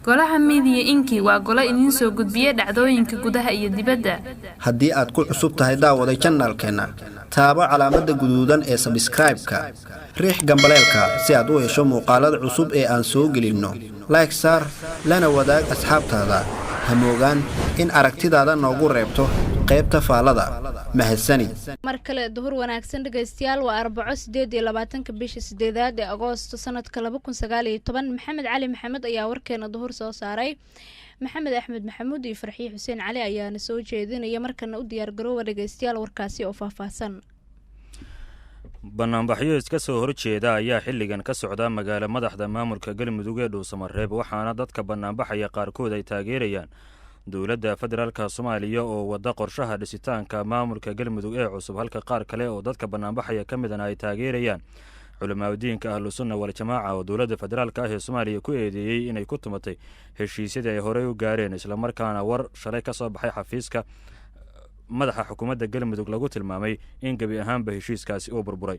golaha Media Inki waa golo idin soo gudbiya dhacdooyinka gudaha iyo dibadda. haddii aad ku cusub tahay daawaday channelkeena taabo calaamada guduudan ee subscribe-ka riix gambaleelka si aad u hesho muuqaalada cusub ee aan soo gelinno like saar lana wadaag asxaabtaada hamoogaan in aragtidaada noogu reebto qaybta faalada mahadsanid mar kale duhur wanaagsan dhageystayaal waa 4/8 bisha 8 ee Agoosto sanadka 2019 Maxamed Cali Maxamed ayaa warkeena duhur soo saaray Maxamed Axmed Maxamuud iyo Farxii Xuseen Cali ayaana soo jeedinaya markana u diyaar garoowa dhageystayaal warkaasi oo faahfaahsan banaanbaxyo iska soo horjeeda ayaa xilligan ka socda magaalo madaxda maamulka Galmudug ee Dhuusamareeb waxaana dadka banaanbaxaya qaarkood ay taageerayaan dowladda federaalka Soomaaliya oo wada qorshaha dhisitaanka maamulka Galmudug ee cusub halka qaar kale oo dadka banaanbaxaya ka mid ah ay taageerayaan culimadiinka Ahlus Sunnah wal Jamaaca oo dowladda federaalka ah ee Soomaaliya ku eedeeyay inay ku tumatay heshiisyada ay hore u gaareen isla markaana war shalay ka soo baxay xafiiska madaxa xukuumadda Galmudug lagu tilmaamay in gabi ahaanba heshiiskaasi uu burburay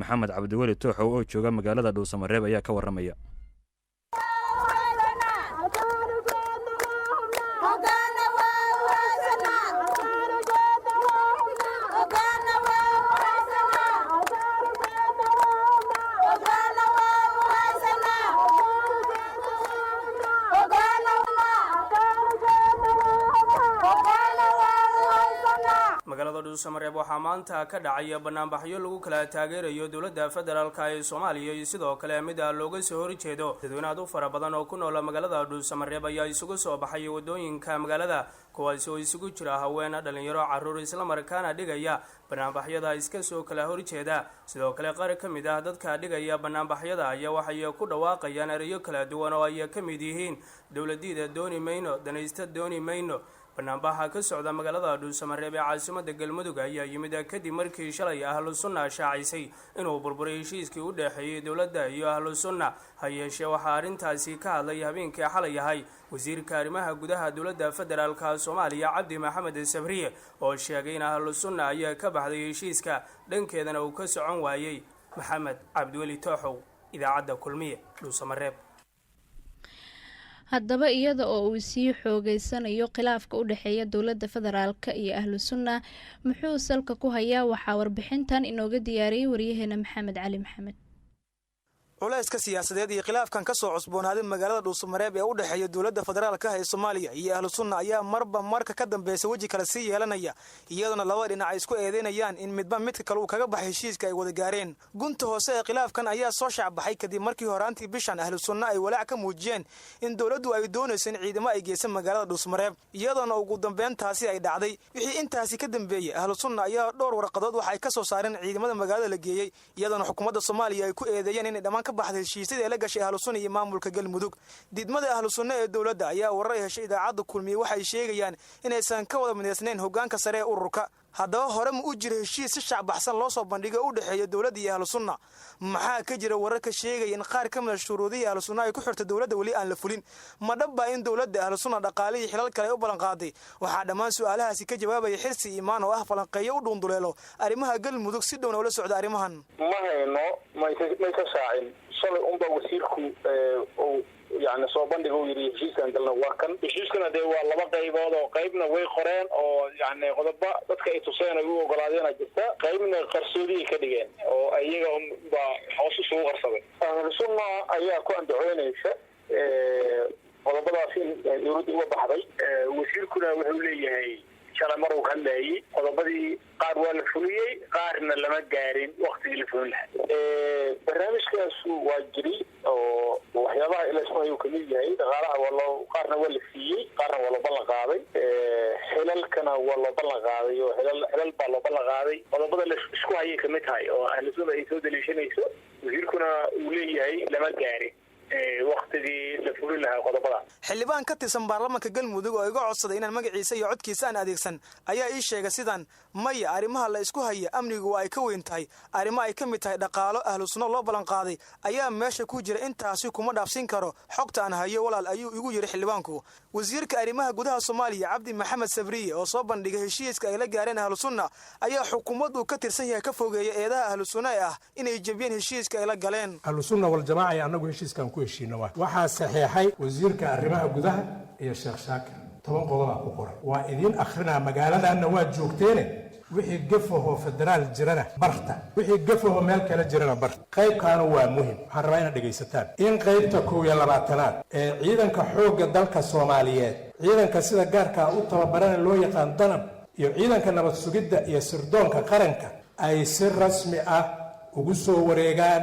maxamed cabdiweli tooxow oo jooga magaalada Dhuusamareeb ayaa ka waramaya magaalada Dhuusamareeb waxaa maanta ka dhacay banaanbaxyo lagu kala taageerayo dowladda federaalka ee Soomaaliya iyo sidoo kale mid looga soo horjeedo dadweynaha fara badan oo ku nool magaalada Dhuusamareeb ayaa isugu soo baxay wadooyinka magaalada kuwaas oo isugu jira haween dhalinyaro caruur isla markaana dhigaya banaanbaxyada iska soo kala horjeeda sidoo kale qaar ka mid ah dadka dhigaya banaanbaxyada ayaa waxay ku dhawaaqayaan erayo kala duwan oo ay ka mid yihiin dowladda dooni mayno danaysta dooni mayno banaanbaxa ka socda magaalada Dhuusamareeb ee caasimadda Galmudug ayaa yimid kadib markii shalay Ahlus Sunnah shaacisay inuu burburay heshiiskii u dhaxeeyay dowladda iyo Ahlus Sunnah hayeeshee waxa arintaasi ka hadlay habeenkii xalay yahay wasiirka arrimaha gudaha dowladda federaalka Soomaaliya Cabdi Maxamed Sabriye oo sheegay in Ahlus Sunnah ay ka baxday heshiiska dhankeedana uu ka socon waayay Maxamed Cabdiweli Tooxow idaacadda Kulmiye Dhuusamareeb haddaba iyada oo uu sii xoogeysanayo khilaafka u dhaxeeya dowladda federaalka iyo Ahlus Sunnah muxuu salka ku hayaa waxa warbixintan inooga diyaariyay wariyaheena Maxamed Cali Maxamed culayska siyaasadeed iyo khilaafkan ka soo cusboonaaday magaalada Dhuusamareeb ee u dhaxeeya dowladda federaalka ee Soomaaliya iyo Ahlus Sunnah ayaa marka ka dambeeyay waji kala sii yeelanaya iyadoo laba dhinac isku eedeynayaan in midba midka kale uu kaga baxay heshiiska ay wada gaareen gunta hoose ee khilaafkan ayaa soo shacbaxay kadib markii horaantii bishan Ahlus Sunnah ay walaac ka muujiyeen in dowladdu ay doonayso in ciidamo ay geeysan magaalada Dhuusamareeb iyadoo ugu dambeyntaasi ay dhacday wixii intaasi ka dambeeyay Ahlus Sunnah ayaa dhowr warqadood waxa ay ka soo saareen ciidamada magaalada la geeyay iyadoo xukuumadda Soomaaliya ay ku eedeeyeen in dhamaan baxday heshiisyada la gashay Ahlus Sunnah iyo maamulka Galmudug didmada Ahlus Sunnah ee dowladda ayaa warar ay heshay idaacadda Kulmiye waxay sheegayaan inaysan ka wada mideysnayn hoggaanka sare ee ururka haddaba hore ma u jira heshiis si shacbaxsan loo soo bandhigay u dhaxeeya dowladda iyo Ahlus Sunnah maxaa ka jira warar ka sheegaya in qaar ka mid ah shuruudihii Ahlus Sunnah ay ku xirtay dowladda wali aan la fulin ma dhabba in dowladda Ahlus Sunnah dhaqaale iyo xilal kale u balan qaaday waxaa dhammaan su'aalahaasi ka jawaabaya Xirsi Iimaan oo ah falanqeeyo u dhuunduleelo arrimaha Galmudug si dhowna ula socda arrimahan ma hayno ma ka shaacin shalay unba wasiirku يعني soo bandhiga uu yiri heshiiskan galna waa kan heshiiskana de waa laba qaybood oo qaybna way qoreen oo yani qodobo dadka ay tuseen ay u ogolaadeen jirta qaybna qarsoodi ka dhigeen oo ayaga ba hoos u soo qarsaday Ahlus Sunnah ayaa ku andacoonaysa qodobadaas in dowladdu uga baxday wasiirkuna wuxuu leeyahay shalay mar uu hadlayay qodobadii qaar waa la fuliyay qaarna lama gaarin waqtigii la fulin lahaa barnaamijkaas waa jiri oo waxyaabaha ila soo kamid yahay dhaqaalaha qaarna waa la siiyay qaarna waa loo ballan qaaday xilalkana waa loo ballan qaaday oo xilal baa loo ballan qaaday qodobada la isku hayay kamid tahay oo Ahlus Sunnah ay soo daliishanayso wasiirkuna uu leeyahay lama gaarin waqtigii la fulin lahaa qodobada xildhibaan ka tirsan baarlamaanka Galmudug oo iga codsaday inaan magaciisa iyo codkiisa aan adeegsan ayaa ii sheegay sidaan maya arrimaha la isku haya amnigu ay ka weyn tahay arrimo ay ka mid tahay dhaqaalo Ahlus Sunnah loo balan qaaday ayaa meesha ku jira intaasi kuma dhaafsin karo xogta aan hayo walaal ayuu igu yiri xildhibaanku wasiirka arrimaha gudaha Soomaaliya Cabdi Maxamed Sabriye oo soo bandhigay heshiiska ay la gaareen Ahlus Sunnah ayaa xukuumaddu ka tirsan yahay ka fogeeyay eedaha Ahlus Sunnah inay jabiyeen heshiiska ay la galeen Ahlus Sunnah wal Jamaaca anagu heshiiskan ku ku heshiino waxaa saxeexay wasiirka arrimaha gudaha iyo Sheekh Shaakir 10 qodob ku qoran waa idin akhrina magaaladana waa joogteene wixii gafaho federaal jirana barta wixii gafaho meel kale jirana barta qaybkaana waa muhiim waxaan rabaa inaad dhegaysataan in qaybta 22aad ee ciidanka xoogga dalka Soomaaliyeed ciidanka sida gaarka u tababaran loo yaqaan danab iyo ciidanka nabad sugidda iyo sirdoonka qaranka ay si rasmi ah ugu soo wareegaan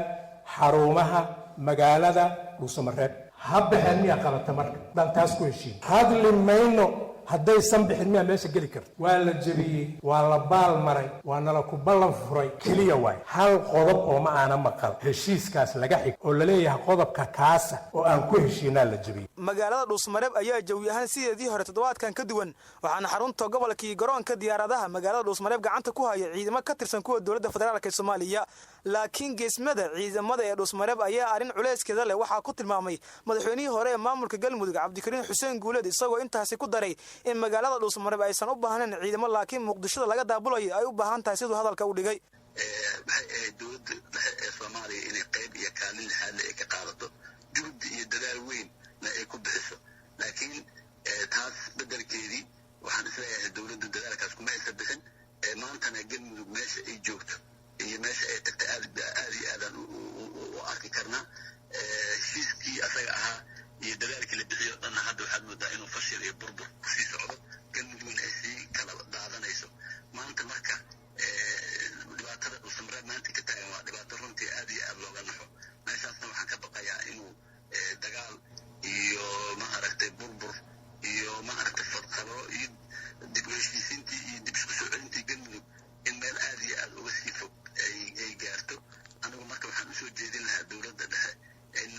xarumaha magaalada Dhuusamareeb habbahan miya qabata marka dantaas ku heshiin hadli mayno hadday san bixin miya meesha geli karto waa la jabiyey waa la baal maray waa nala ku ballan furay keliya waay hal qodob oo ma aana maqal heshiiskaas laga xig oo la leeyahay qodobka kaasa oo aan ku heshiinaa la jabiyey magaalada Dhuusamareeb ayaa jawi ahaan sideedii hore toddobaadkan ka duwan waxaana xarunta gobolka garoonka diyaaradaha magaalada Dhuusamareeb gacanta ku haya ciidamo ka tirsan kuwa dowladda federaalka Soomaaliya laakiin geesmada ciidamada ee Dhuusamareeb ayaa arin culeyskeeda leh waxa ku tilmaamay madaxweynihii hore ee maamulka Galmudug Cabdikariin Xuseen Guuleed isagoo intaasi ku daray in magaalada Dhuusamareeb aysan u baahnayn ciidamo laakiin Muqdisho laga daabulayo ay u baahan tahay sidoo hadalka u dhigay dowladda Soomaaliya inay qayb iyo kaalin xal ay ka qaadato juhdi iyo dadaal weyn ay ku bixiso laakiin taas bedelkeedii waxaan isleeyahay dowladda dadaalkaas kuma aysan bixin maantana Galmudug meesha ay joogto iyo meesha ay tagtay aad iyo aad u arki karnaa heshiiskii asaga ahaa iyo dadaalkii la bixiyo dhanna hadda waxaad moodaa inuu fashil iyo burbur kusii socdo Galmudugna ay sii kala daadanayso maanta marka dhibaatada Dhuusamareeb maanta ka taagan waa dhibaato runtii aad iyo aad looga naxo meeshaasna waxaan ka baqayaa inuu dagaal iyo maaragtay burbur iyo maaragtay fadqalo iyo dib u heshiisiintii iyo dib isku soo celintii Galmudug in meel aad iyo aad uga sii fog ay gaarto anigu marka waxaan usoo jeedin lahaa dowladda dhexe in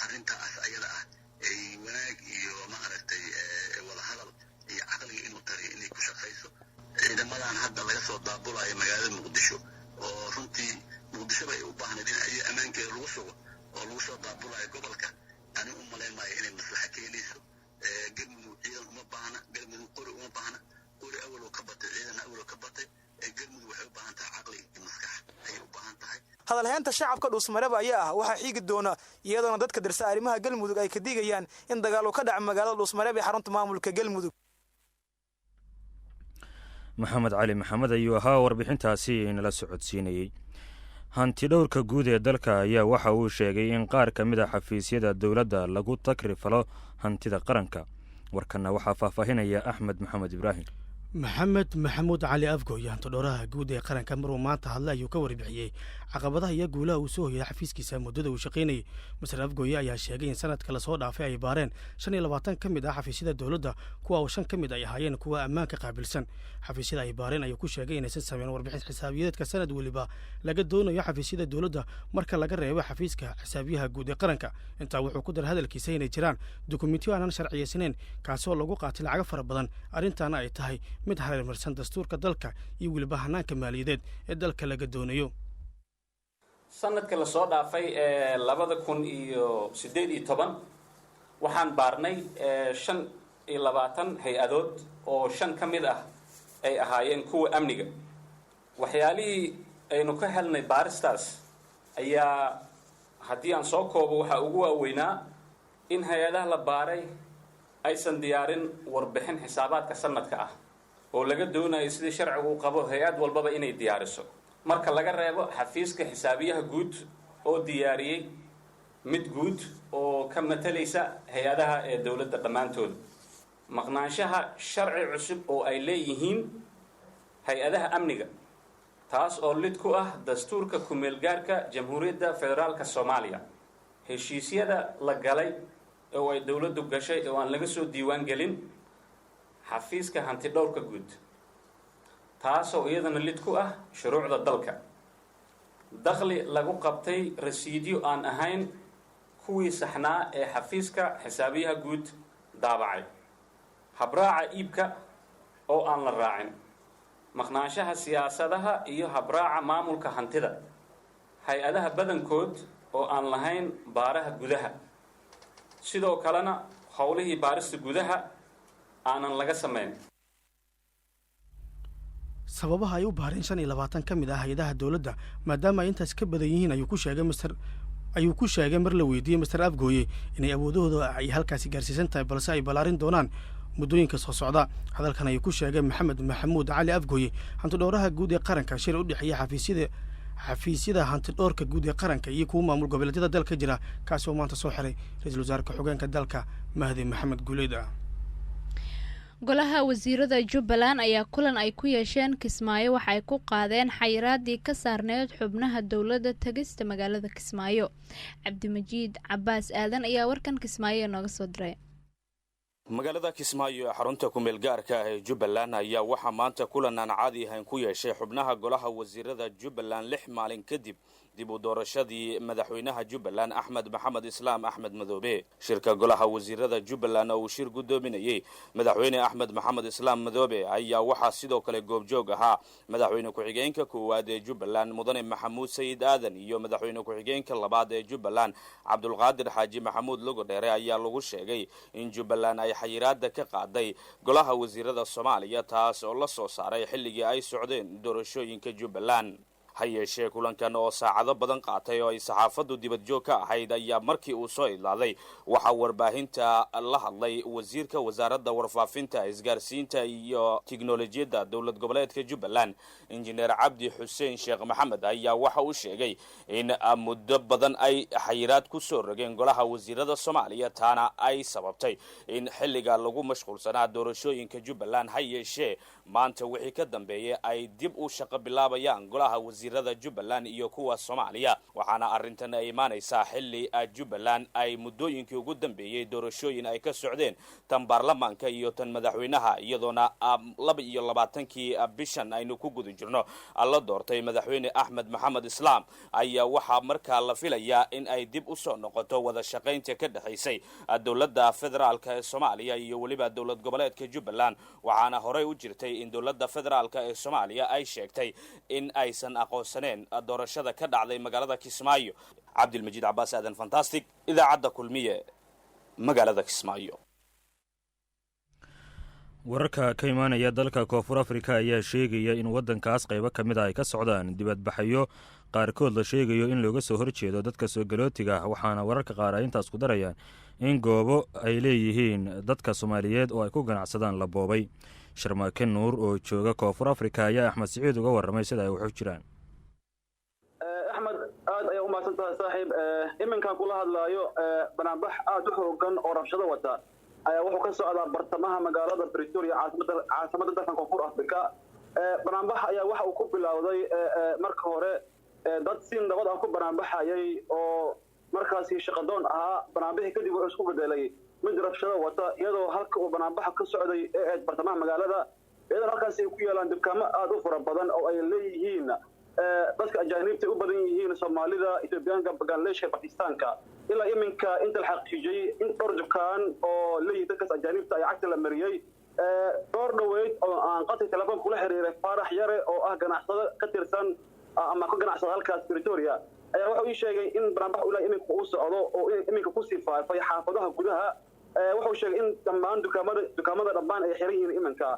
arrintaas ayada ah ay wanaag iyo maaragtay wada hadal iyo caqliga inuu tariyo inay ku shaqayso ciidamadan hadda laga soo daabulayo magaalada Muqdisho oo runtii Muqdisho bay u baahnayd in ay ammaankeeda lagu sugo oo lagu soo daabulayo gobolka ani u maleemayo inay maslaxa keenayso Galmudug ciidan uma baahna Galmudug qori uma baahna qori awal oo ka batay ciidan awal oo ka batay Galmudug waxay u baahan tahay caqli iyo maskax ay u baahan tahay hadalhaynta shacabka Dhuusamareeb ayaa ah waxa xigi doona iyadoo dadka dirsa arrimaha Galmudug ay ka digayaan in dagaal uu ka dhaco magaalada Dhuusamareeb ee xarunta maamulka Galmudug maxamed cali maxamed ayuu ahaa warbixintaasi inala socodsiinayey hanti dhowrka guud ee dalka ayaa waxa uu sheegay in qaar ka mid a xafiisyada dowladda lagu takrifalo hantida qaranka warkanna waxaa faahfaahinaya axmed maxamed ibraahim maxamed maxamuud cali afgooy hantidhowraha guud ee qaranka maruu maanta hadlay ayuu ka warbixiyey caqabadaha iyo guulaha uu soo hoyay xafiiskiisa muddada uu shaqaynayay masar afgooye ayaa sheegay in sanadka lasoo dhaafay ay baareen 25 ka mid ah xafiisyada dowladda kuwa oo 5 ka mid ay ahaayeen kuwa ammaanka qaabilsan xafiisyada ay baareen ayuu ku sheegay inaysan sameyn warbixin xisaabiyeedka sanad waliba laga doonayo xafiisyada dowladda marka laga reebo xafiiska xisaabiyaha guud ee qaranka intaa wuxuu ku daray hadalkiisa inay jiraan dukumentiyo aanan sharciyeysnayn kaasoo lagu qaatay lacago fara badan arrintaana ay tahay mid hareermarsan dastuurka dalka iyo weliba hanaanka maaliyadeed ee dalka laga doonayo sanadka la soo dhaafay ee 2018 waxaan baarnay 25 hay-adood oo 5 ka mid ah ay ahaayeen kuwa amniga waxyaalihii aynu ka helnay baaristaas ayaa haddii aan soo koobo waxaa ugu waaweynaa in hay-adaha la baaray aysan diyaarin warbixin xisaabaadka sanadka ah oo laga doonayo sidii sharcigu u qabo hay-ad walbaba inay diyaariso marka laga reebo xafiiska xisaabiyaha guud oo diyaariyey mid guud oo ka matalaysa hay-adaha ee dowladda dhammaantood maqnaanshaha sharci cusub oo ay leeyihiin hay-adaha amniga taas oo lid ku ah dastuurka ku-meelgaarka jamhuuriyadda federaalka soomaaliya heshiisyada la galay oo ay dowladdu gashay oo aan laga soo diiwaan gelin xafiiska hantidhowrka guud taasoo iyadana lid ku ah shuruucda dalka dakhli lagu qabtay rasiidyo aan ahayn kuwii saxnaa ee xafiiska xisaabiyaha guud daabacay habraaca iibka oo aan la raacin maqnaanshaha siyaasadaha iyo habraaca maamulka hantida hay-adaha badankood oo aan lahayn baaraha gudaha sidoo kalena howlihii baarista gudaha aanan laga samayn sababaha ay u baareen 25 ka mid ah hay-adaha dowladda maadaama ay intaas ka badan yihiin ayuu ku sheegay Mr. ayuu ku sheegay mar la weydiiyey master afgooye inay awoodahooda ay halkaasi gaarsiisan tahay balse ay ballaarin doonaan muddooyinka soo socda. hadalkan ayuu ku sheegay maxamed maxamuud cali afgooye hantidhowraha guud ee qaranka shir u dhexeeya xafiisyada hantidhoorka guud ee qaranka iyo kuwa maamul goboleedyada dalka jira kaasi oo maanta soo xiray ra-iisul wasaarka xogeenka dalka mahdi maxamed guuleed. golaha wasiirada jubbaland ayaa kulan ay ku yeesheen kismaayo waxa ay ku qaadeen xayiraadii ka saarneyd xubnaha dowladda tagista magaalada kismaayo. cabdimajiid cabaas aadan ayaa warkan kismaayo nooga soo diray. magaalada kismaayo ee xarunta kumeel gaarka ah ee jubbaland ayaa waxaa maanta kulan aan caadi ahayn ku yeeshay xubnaha golaha wasiirada jubbaland 6 maalin kadib dib u doorashadii madaxweynaha jubbaland axmed maxamed islaam axmed madoobe. shirka golaha wasiirada jubbaland oo uu shir gudoominayay madaxweyne axmed maxamed islaam madoobe ayaa waxaa sidoo kale goobjoog ahaa madaxweyne ku-xigeenka koowaad ee jubbaland mudane maxamuud sayid aadan iyo madaxweyne ku-xigeenka labaad ee jubbaland cabdulqaadir xaaji maxamuud lugodheere. ayaa lagu sheegay in jubbaland ay xayiraada ka qaaday golaha wasiirada soomaaliya taas oo la soo saaray xilligii ay socdeen doorashooyinka jubbaland. ha yeeshee kulankan oo saacado badan qaatay oo ay saxaafaddu dibad joog ka ahayd ayaa markii uu soo idlaaday waxaa warbaahinta la hadlay wasiirka wasaaradda warfaafinta isgaarsiinta iyo tiknolojiyadda dowlad goboleedka jubbaland injineer cabdi xuseen sheekh maxamed ayaa waxa uu sheegay in muddo badan ay xayiraad ku soo rogeen golaha wasiirada soomaaliya taana ay sababtay in xilliga lagu mashquulsanaa doorashooyinka jubbaland. ha yeeshee maanta wixii ka dambeeyay ay dib u shaqo bilaabayaan golaha wasiirada jubbaland iyo kuwa soomaaliya waxaana arrintan ay imaanaysaa xilli jubbaland ay muddooyinkii ugu dambeeyey doorashooyin ay ka socdeen tan baarlamaanka iyo tan madaxweynaha iyadoona 22kii bishan aynu ku guda jirno la doortay madaxweyne axmed maxamed islaam ayaa waxaa markaa la filayaa in ay dib u soo noqoto wada shaqaynta ka dhexaysay dowladda federaalka ee soomaaliya iyo weliba dowlad goboleedka jubbaland. waxaana horey u jirtay in dowladda federaalka ee soomaaliya ay sheegtay in aysan aqoonsaneen doorashada ka dhacday magaalada kismaayo. cabdilmajiid cabaas aadan fantastic idaacadda kulmiye magaalada kismaayo. wararka ka imaanaya dalka koonfur afrika ayaa sheegaya in waddankaas qaybo ka mid a ay ka socdaan dibadbaxayo qaarkood la sheegayo in looga soo horjeedo dadka soo galootiga waxaana wararka qaar ay intaas ku darayaan in goobo ay leeyihiin dadka soomaaliyeed oo ay ku ganacsadaan la boobay. sharmaake nuur oo jooga koonfur afrika ayaa axmed siciid uga warramay sida ay waxu jiraan. axmed aad ayaa u mahadsantahay saaxiib. iminkaan kula hadlaayo banaanbax aad u xoogan oo rabshado wata ayaa wuxuu ka socdaa bartamaha magaalada Pretoria caasimada dalka koonfur afrika. banaanbax ayaa waxa uu ku bilowday marka hore dad si nabad ah ku banaanbaxayay oo markaasi shaqadoon ahaa. banaanbixii kadib wuxuu isku bedelay mid rabshado wata iyadoo halka uu banaanbaxa ka socday ee bartamaha magaalada iyadoo halkaasi ay ku yeelaan dibkaamo aad u fara badan oo ay leeyihiin dadka ajaanibta u badan yihiin Soomaalida, Itoobiyaanka, Bangladesh, Pakistaanka. ilaa iminka inta la xaqiijiyay in dhowr dukaan oo leeyihiin dadka ajaanibta ay cagta la mariyay. dhowr dhaweyd oo aan qadka telefoon kula xiriiray Faarax Yare oo ah ganacsade ka tirsan ama ka ganacsada halkaas Pretoria ayaa wuxuu ii sheegay in banaanbax ilaa iminka uu socdo oo iminka ku sii faafay xaafadaha gudaha. wuxuu sheegay in dhammaan dukaamada dhammaan ay xiran yihiin iminka.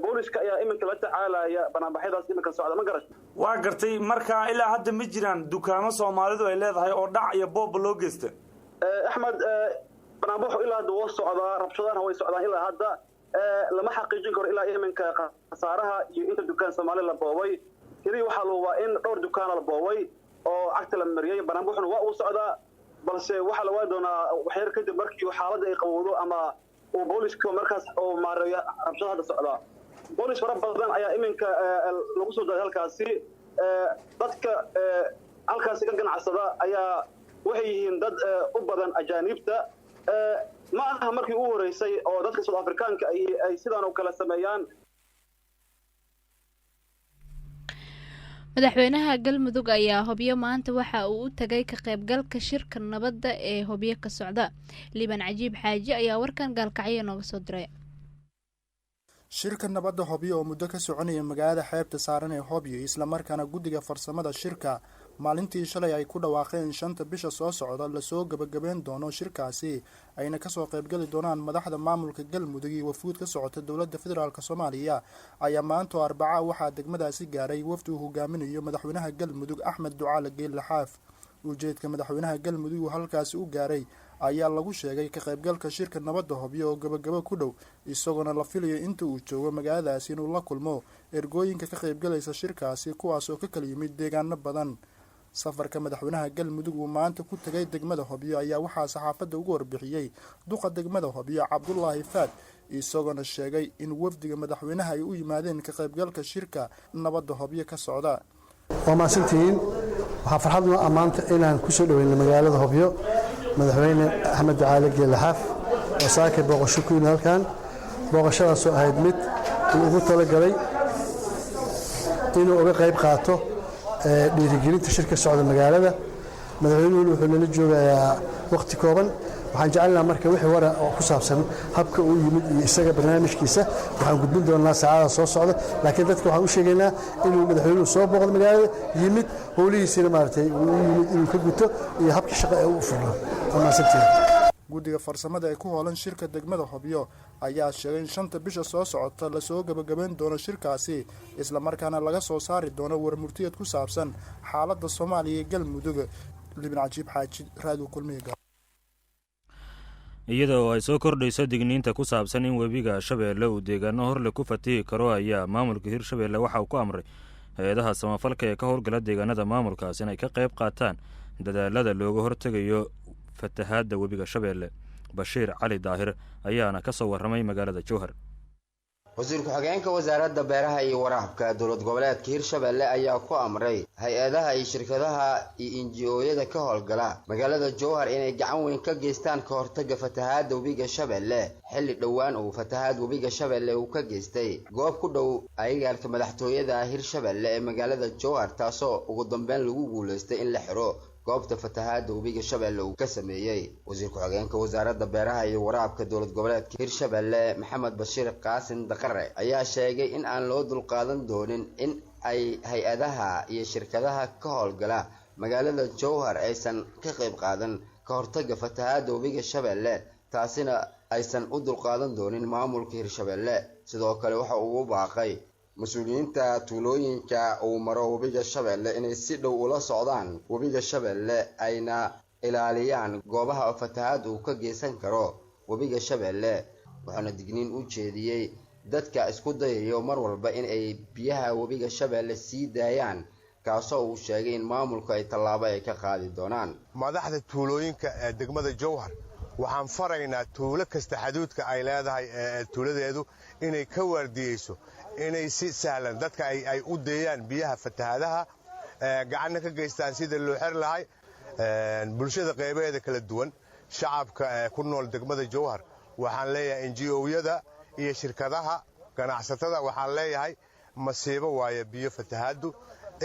booliska ayaa iminka la tacaalaya banaanbaxyadaas iminka socda. ma garat waa gartay marka ilaa hadda ma jiraan dukaamo Soomaalidu ay leedahay oo dhac iyo boob loo geysta. axmed banaanbaxu ilaa hadda wuu socdaa rabshadana way socdaan ilaa hadda lama xaqiijin karo ilaa iminka khasaaraha iyo inta dukaan Soomaali la boobay. kaliya waxaa la hubaa in dhowr dukaan la boobay oo cagta la mariyay. banaanbaxuna waa uu socdaa balse waxaa la waa doonaa waxyar kadib markii xaaladda ay qabowdo ama uu booliska markaas oo maareeya rabshada hadda socdaa. boolis fara badan ayaa iminka lagu soo daaday halkaasi. dadka halkaasi ka ganacsada ayaa waxay yihiin dad u badan ajaanibta. ma aha markii ugu horeysay oo dadka South Africaanka ay sidaan oo kala sameeyaan. madaxweynaha galmudug ayaa hobyo maanta waxa uu u tagay ka qaybgalka shirka nabadda ee hobyo ka socda. liban cajiib xaaji ayaa warkan gaalkacyo nooga soo diray. shirka nabadda hobyo oo muddo ka soconaya magaalada xeebta saaran ee hobyo islamarkaana guddiga farsamada shirka maalintii shalay ay ku dhawaaqeen 5 bisha soo socda lasoo gabagabeyn doono shirkaasi ayna kasoo qaybgali doonaan madaxda maamulka galmudug iyo wafuud ka socota dowladda federaalk Soomaaliya ayaa maanta Arbaca waxaa degmadaasi gaaray wafdi uu hogaaminayo madaxweynaha galmudug Axmed Ducaale Geelle Xaaf. ujeedka madaxweynaha galmudug uu halkaasi u gaaray ayaa lagu sheegay ka qaybgalka shirka nabadda hobyo oo gabagabo ku dhow isagoona la filayo inta uu joogo magaaladaasi inuu la kulmo ergooyinka ka qaybgalaysa shirkaasi kuwaas oo ka kala yimid deegaano badan. safarka madaxweynaha galmudug uu maanta ku tegay degmada hobyo ayaa waxaa saxaafadda ugu warbixiyey duqa degmada hobyo cabdulaahi faad isagoona sheegay in wafdiga madaxweynaha ay u yimaadeen ka qaybgalka shirka nabadda hobyo ka socda. waa mahadsantihiin. waxaa farxad noo ammaanta inaan ku soo dhoweyno magaalada hobyo madaxweyne axmed ducaale geelle xaaf oo saakay booqasho ku yimid halkan. booqashadaasoo ahayd mid uu ugu talagalay inuu uga qayb qaato dhiirigelinta shirka socda magaalada. madaxweynuhu wuxuu nala joogayaa waqti kooban. waxaan jecelnaha marka wixii wara oo ku saabsan habka uu yimid iyo isaga barnaamijkiisa waxaan gudbin doonaa saacada soo socda, laakiin dadka waxaan u sheegaynaa inuu madaxweynuhu soo booqdo magaalada yimid howlihiisina maaragtay uu yimid inuu ka guto iyo habka shaqo ee uu fuliyo. guddiga farsamada ee ku hoolan shirka degmada hobyo ayaa sheegay in 5 bisha soo socota lasoo gabagabeyn doono shirkaasi islamarkaana laga soo saari doono warmurtiyeed ku saabsan xaaladda Soomaaliya iyo Galmudug. Libin Cajiib Xaaji, Radio Kulmiga. iyadoo ay soo kordhayso digniinta ku saabsan in webiga Shabeelle uu deegaano horle ku fatihi karo ayaa maamulka Hirshabeelle waxa uu ku amray hay-adaha samafalka ee ka howlgala deegaanada maamulkaas inay ka qayb qaataan dadaalada looga hortegayo fatahaadda webiga Shabeelle. Bashiir Cali Daahir ayaana ka soo warramay magaalada Jowhar. wasiir ku-xigeenka wasaaradda beeraha iyo waraabka dowlad goboleedka Hirshabeelle ayaa ku amray hay-adaha iyo shirkadaha iyo NGO-yada ka howlgala magaalada Jowhar inay gacan weyn ka geystaan ka hortagga fatahaadda webiga Shabeelle xilli dhowaan uu fatahaad webiga Shabeelle uu ka geystay goob ku dhow ayagaalka madaxtooyada Hirshabeelle ee magaalada Jowhar, taasoo ugu dambeyn lagu guuleystay in la xiro goobta fatahaadda webiga Shabeelle uu ka sameeyay. wasiir ku-xigeenka wasaaradda beeraha iyo waraabka dowlad goboleedka Hirshabeelle Maxamed Bashiir Qaasin Daqare ayaa sheegay in aan loo dulqaadan doonin in ay hay-adaha iyo shirkadaha ka howlgala magaalada Jowhar aysan ka qayb qaadan ka hortagga fatahaadda webiga Shabeelle, taasina aysan u dulqaadan doonin maamulka Hirshabeelle. sidoo kale waxa uu baaqay mas'uuliyiinta tuulooyinka uu maro webiga Shabeelle inay si dhow ula socdaan webiga Shabeelle ayna ilaaliyaan goobaha fatahaad uu ka geysan karo webiga Shabeelle. waxaana digniin u jeediyey dadka isku dayayo mar walba in ay biyaha webiga Shabeelle sii daayaan, kaasoo uu sheegay in maamulka ay tallaabo ay ka qaadi doonaan. madaxda tuulooyinka ee degmada Jowhar waxaan faraynaa tuulo kasta xuduudka ay leedahay tuuladeedu inay ka waardiyeyso inay si sahlan dadka ay u deeyaan biyaha fatahaadaha gacanna ka geystaan sida loo xir lahay bulshada qaybaheeda kala duwan. shacabka ku nool degmada Jowhar waxaan leeyahay NGO-yada iyo shirkadaha ganacsatada waxaan leeyahay masiibo waaye biyo fatahaadu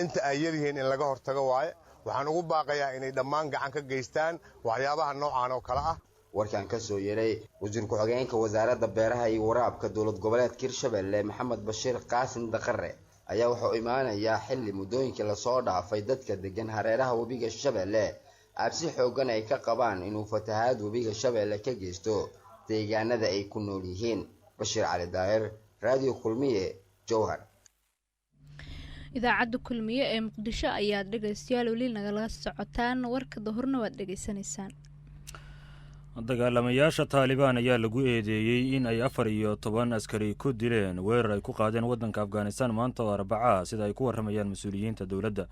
inta ay yaryihiin in laga hortago waaye. waxaan ugu baaqayaa inay dhammaan gacan ka geystaan waxyaabaha noocan oo kale ah. warkan ka soo yeeray wasiir ku-xigeenka wasaaradda beeraha iyo waraabka dowlad goboleedka Hirshabeelle Maxamed Bashiir Qaasin Daqare ayaa wuxuu imaanayaa xilli muddooyinkii la soo dhaafay dadka degan hareeraha webiga Shabeelle cabsi xoogan ay ka qabaan inuu fatahaad webiga Shabeelle ka geysto deegaanada ay ku nool yihiin. Bashiir Cali Daahir, Radio Kulmiye, Jowhar. idaacadda kulmiye ee Muqdisho ayaa dhageystayaal weli nagala socotaan. warka duhurna waad dhageysanaysaan. dagaalamayaasha Taliban ayaa lagu eedeeyay in ay 14 askari ku dileen weerar ay ku qaadeen wadanka Afghanistan maanta oo Arbaca, sida ay ku waramayaan mas'uuliyiinta dawladda.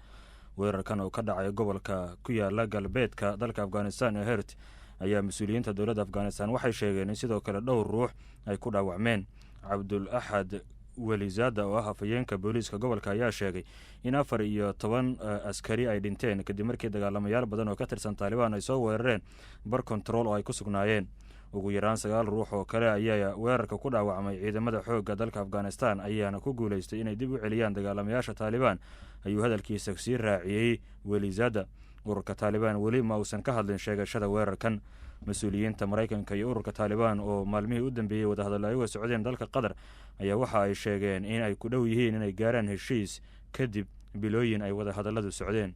weerarkan oo ka dhacay gobolka ku yaala galbeedka dalka Afghanistan ee Herat ayaa mas'uuliyiinta dawladda Afghanistan waxay sheegeen in sidoo kale dhowr ruux ay ku dhaawacmeen. Abdul Ahad Walizada oo ah afayeenka booliiska gobolka ayaa sheegay in 14 askari ay dhinteen kadib markii dagaalamayaal badan oo ka tirsan Taliban ay soo weerareen bar control oo ay ku sugnaayeen. ugu yaraan 9 ruux oo kale ayaa weerarka ku dhaawacmay. ciidamada xoogga dalka Afghanistan ayaana ku guuleystay inay dib u celiyaan dagaalamayaasha Taliban, ayuu hadalkiisa sii raaciyay Walizada. ururka Taliban weli ma uusan ka hadlin sheegashada weerarkan. mas'uuliyiinta Mareykanka iyo ururka Taliban oo maalmihii u dambeeyay wadahadal ay uga socdeen dalka Qatar ayaa waxa ay sheegeen in ay ku dhow yihiin inay gaaraan heshiis kadib bilooyin ay wadahadaladu socdeen.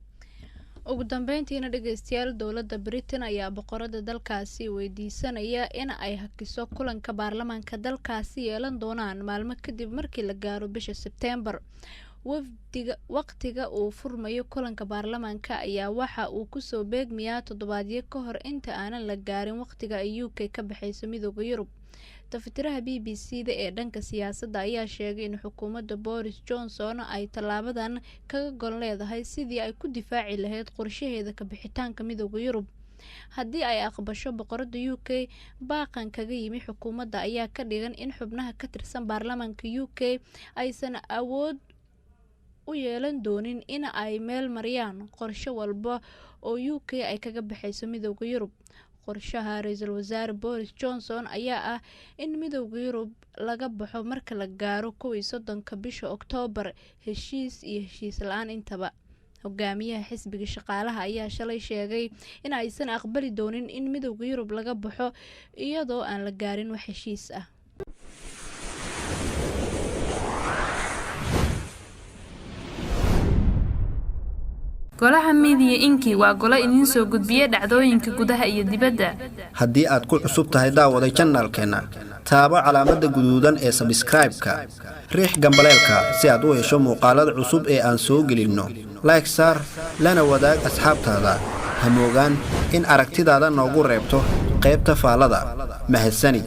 ugu dambeyntiina dhageystayaal dowladda Britain ayaa boqorada dalkaasi weydiisanaya in ay hakiso kulanka baarlamaanka dalkaasi yeelan doonaan maalmo kadib markii la gaaro bisha September. waqtiga uu furmayo kulanka baarlamaanka ayaa waxa uu kusoo beegmayaa toddobaadyo ka hor inta aanan la gaarin waqtiga ay UK ka baxayso midowda Yurub. Tafsiraha BBC-da ee dhanka siyaasadda ayaa sheegay in xukuumadda Boris Johnson ay tallaabadan kaga gol leedahay sidii ay ku difaaci lahayd qorshaheeda ka bixitaanka midowda Yurub. Haddii ay aqbasho boqorada UK, baaqan kaga yimi xukuumadda ayaa ka dhigan in xubnaha ka tirsan baarlamaanka UK aysan awood u yeelan doonin in ay meel mariyaan qorshe walba oo UK ay kaga baxayso midowda Yurub. Qorshaha ra'iisul wasaare Boris Johnson ayaa ah in midowda Yurub laga baxo marka la gaaro 31 bisha Oktoobar, heshiis iyo heshiis la'aan intaba. Hogaamiyaha xisbiga shaqaalaha ayaa shalay sheegay in aysan aqbali doonin in midowda Yurub laga baxo iyadoo aan la gaarin wax heshiis ah. Golaha Media Inki waa golo idin soo gudbiya dhacdooyinka gudaha iyo dibadda. haddii aad ku cusub tahay daawaday channelkeena taabo calaamada guduudan ee subscribe-ka riix gambaleelka si aad u hesho muuqaalada cusub ee aan soo gelinno like saar lana wadaag asxaabtaada ha moogaan in aragtidaada noogu reebto qaybta faallada mahadsanid.